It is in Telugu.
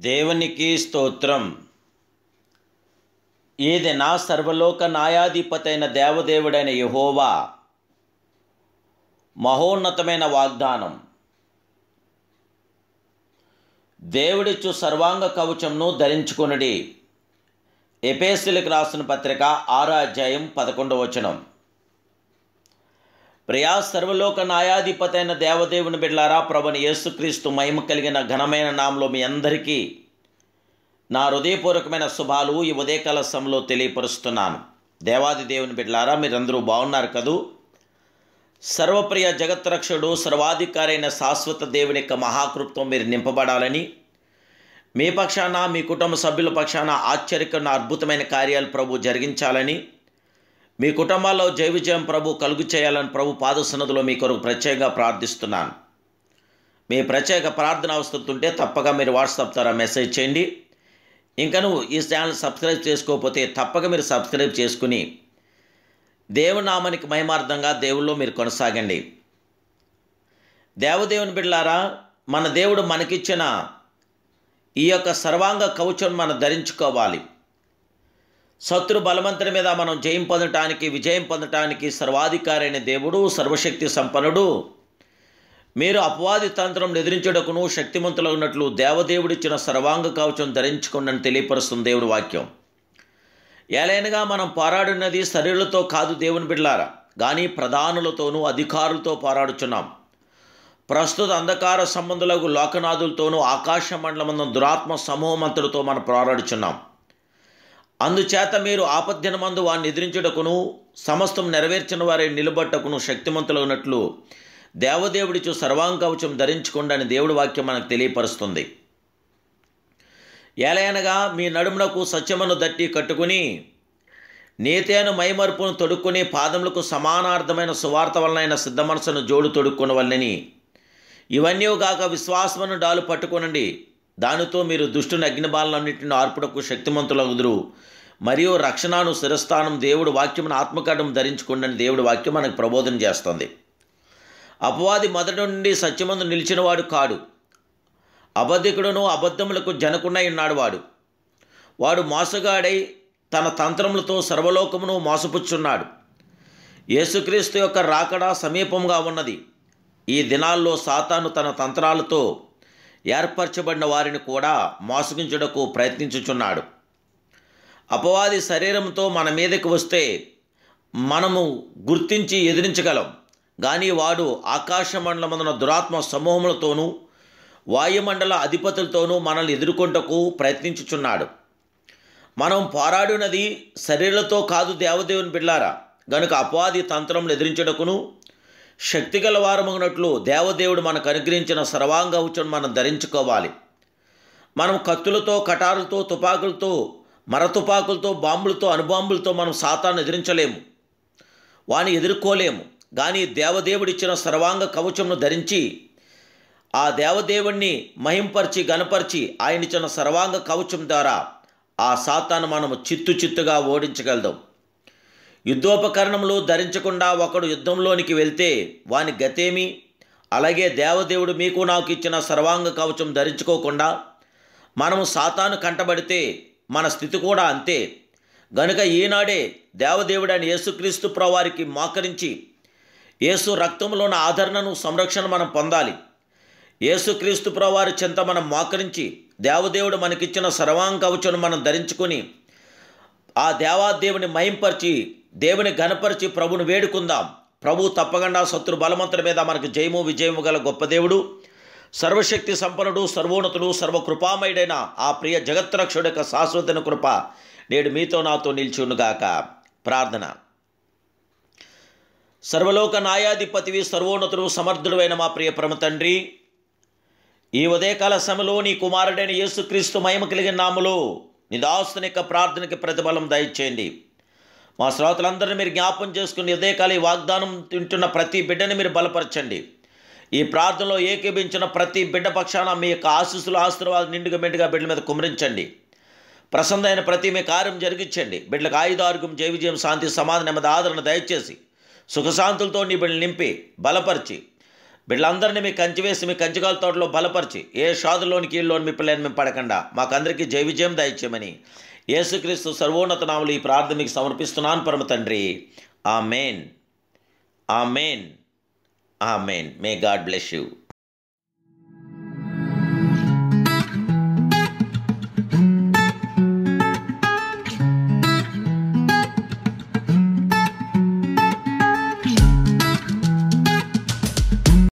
దేవునికి స్తోత్రం. ఏదైనా సర్వలోక న్యాయాధిపతైన దేవదేవుడైన యెహోవా మహోన్నతమైన వాగ్దానం. దేవుడిచ్చు సర్వాంగ కవచంను ధరించుకొనుడి. ఎఫెసీయులకు రాసిన పత్రిక 6వ అధ్యాయం 11వ వచనం. ప్రియా సర్వలోక న్యాయాధిపతైన దేవదేవుని బిడ్డలారా, ప్రభువైన యేసుక్రీస్తు మహిమ కలిగిన ఘనమైన నామములో మీ అందరికీ నా హృదయపూర్వకమైన శుభాలు ఈ ఉదయకాల సమయంలో తెలియపరుస్తున్నాను. దేవాది దేవుని బిడ్డలారా, మీరందరూ బాగున్నారు కదూ? సర్వప్రియ జగత్రక్షుడు సర్వాధికారి అయిన శాశ్వత దేవుని యొక్క మహాకృపతో మీరు నింపబడాలని, మీ పక్షాన మీ కుటుంబ సభ్యుల పక్షాన ఆశ్చర్యకరమైన అద్భుతమైన కార్యాలు ప్రభు జరిగించాలని, మీ కుటుంబాల్లో జయ విజయం ప్రభు కలుగు చేయాలని ప్రభు పాదసన్నదిలో మీ కొరకు ప్రత్యేకంగా ప్రార్థిస్తున్నాను. మీ ప్రత్యేక ప్రార్థన అవసరతుంటే తప్పక మీరు వాట్సాప్ ద్వారా మెసేజ్ చేయండి. ఇంకా నువ్వు ఈ ఛానల్ సబ్స్క్రైబ్ చేసుకోకపోతే తప్పక మీరు సబ్స్క్రైబ్ చేసుకుని దేవుని నామానికి మహిమార్థంగా దేవుల్లో మీరు కొనసాగండి. దేవదేవుని బిడ్డలారా, మన దేవుడు మనకిచ్చిన ఈ యొక్క సర్వాంగ కవచం మనం ధరించుకోవాలి. శత్రు బలవంతుని మీద మనం జయం పొందటానికి, విజయం పొందటానికి సర్వాధికారి అయిన దేవుడు, సర్వశక్తి సంపన్నుడు. మీరు అపవాది తంత్రం ఎదిరించుటకును శక్తిమంతులు ఉన్నట్లు దేవదేవుడిచ్చిన సర్వాంగ కవచం ధరించుకోండి తెలియపరుస్తుంది దేవుడి వాక్యం. ఏలైనగా మనం పోరాడినది శరీరులతో కాదు దేవుని బిడ్డలారా, కానీ ప్రధానులతోనూ అధికారులతో పోరాడుచున్నాం. ప్రస్తుత అంధకార సంబంధులకు లోకనాథులతోనూ ఆకాశ మండలమందు దురాత్మ సమూహమంతులతో మనం పోరాడుచున్నాం. అందుచేత మీరు ఆపద్దినమందు వారిని ఎదిరించుటకును సమస్తం నెరవేర్చిన వారి నిలబట్టకును శక్తిమంతులు ఉన్నట్లు దేవదేవుడిచు సర్వాంగ కవచం ధరించుకోండి అని దేవుడి వాక్యం మనకు తెలియపరుస్తుంది. ఏలయనగా మీ నడుమునకు సత్యమును దట్టి కట్టుకుని నీతేను మైమరుపును తొడుక్కుని పాదములకు సమానార్థమైన సువార్త వలనైన సిద్ధ మనసును జోడు తొడుక్కుని వల్లని ఇవన్నీ గాక విశ్వాసమును డాలు పట్టుకొనండి. దానితో మీరు దుష్టుని అగ్నిబాలన్నింటిని ఆర్పుటకు శక్తిమంతులగుదురు. మరియు రక్షణను శిరస్థానం దేవుడు వాక్యమును ఆత్మకటం ధరించుకోండి అని దేవుడి వాక్యం మనకు ప్రబోధన చేస్తుంది. అపవాది మొదటి నుండి సత్యమందు నిలిచినవాడు కాడు. అబద్ధికుడును అబద్ధములకు జనకున్నై ఉన్నాడు. వాడు మోసగాడై తన తంత్రములతో సర్వలోకమును మోసపుచ్చున్నాడు. యేసుక్రీస్తు యొక్క రాకడ సమీపంగా ఉన్నది. ఈ దినాల్లో సాతాను తన తంత్రాలతో ఏర్పరచబడిన వారిని కూడా మోసగించుటకు ప్రయత్నించుచున్నాడు. అపవాది శరీరంతో మన మీదకి వస్తే మనము గుర్తించి ఎదిరించగలం. కానీ వాడు ఆకాశ మండలమందున దురాత్మ సమూహములతోనూ వాయుమండల అధిపతులతోనూ మనల్ని ఎదుర్కొంటకు ప్రయత్నించుచున్నాడు. మనం పోరాడినది శరీరాలతో కాదు దేవదేవుని బిడ్డలారా. గనుక అపవాది తంత్రములు ఎదిరించుటకును శక్తిగల వారమగినట్లు దేవదేవుడు మనకు అనుగ్రహించిన సర్వాంగ కవచం మనం ధరించుకోవాలి. మనం కత్తులతో, కటారులతో, తుపాకులతో, మరతుపాకులతో, బాంబులతో, అణుబాంబులతో మనం సాతాను ఎదిరించలేము, వాని ఎదుర్కోలేము. కానీ దేవదేవుడిచ్చిన సర్వాంగ కవచంను ధరించి ఆ దేవదేవుణ్ణి మహింపరిచి గణపరిచి ఆయన ఇచ్చిన సర్వాంగ కవచం ద్వారా ఆ సాతాను మనము చిత్తుగా ఓడించగలదాం. యుద్ధోపకరణములు ధరించకుండా ఒకడు యుద్ధంలోనికి వెళ్తే వాని గతేమి? అలాగే దేవదేవుడు మీకు నాకు ఇచ్చిన సర్వాంగ కవచం ధరించుకోకుండా మనము సాతాను కంటబడితే మన స్థితి కూడా అంతే. గనుక ఈనాడే దేవదేవుడు అని యేసుక్రీస్తు ప్రభువారికి మోకరించి యేసు రక్తంలోని ఆదరణను, సంరక్షణ మనం పొందాలి. యేసుక్రీస్తు ప్రభువారి చెంత మనం మోకరించి దేవదేవుడు మనకిచ్చిన సర్వాంగ కవచం మనం ధరించుకొని ఆ దేవాదేవుని మహింపరిచి దేవుని ఘనపరిచి ప్రభుని వేడుకుందాం. ప్రభు తప్పకుండా శత్రు బలవంతుల మీద మనకు జయము విజయము గల గొప్ప దేవుడు, సర్వశక్తి సంపన్నుడు, సర్వోన్నతుడు, సర్వకృపామయుడైన ఆ ప్రియ జగత్రక్షుడి యొక్క శాశ్వతమైన కృప నేడు మీతో నాతో నిలిచునుగాక. ప్రార్థన. సర్వలోక న్యాయాధిపతివి, సర్వోన్నతుడు, సమర్థుడైన మా ప్రియ పరమ తండ్రి, ఈ ఉదయకాల సమయంలో నీ కుమారుడైన యేసుక్రీస్తు మహిమ కలిగిన నామములో నీ దాసుని యొక్క ప్రార్థనకి ప్రతిఫలం దయచేయండి. మా శ్రోతలందరినీ మీరు జ్ఞాపం చేసుకుని ఉదయకాల ఈ వాగ్దానం తింటున్న ప్రతి బిడ్డని మీరు బలపరచండి. ఈ ప్రార్థనలో ఏకీభించిన ప్రతి బిడ్డ పక్షాన మీ యొక్క ఆశీస్సులు, ఆశీర్వాదాలు నిండుగా మెండుగా బిడ్డల మీద కుమరించండి. ప్రసన్నమైన ప్రతి మీ కార్యం జరిగించండి. బిడ్డలకు ఆయుధారోగ్యం, జయ విజయం, శాంతి, సమాధానం, నెమ్మది, ఆదరణ దయచేసి సుఖశాంతులతో నీ బిడ్డలు నింపి బలపరిచి వీళ్ళందరినీ మీ కంచి వేసి మీ కంచికాల తోటలో బలపరిచి ఏ షాదులోనికి కీళ్ళలోని మీ పిల్లని మేము పడకుండా మాకందరికీ జయ విజయం దయచేయమని యేసుక్రీస్తు సర్వోన్నత నామములో ఈ ప్రార్థన మీకు సమర్పిస్తున్నాను పరమ తండ్రి. Amen. Amen. Amen. May God bless you.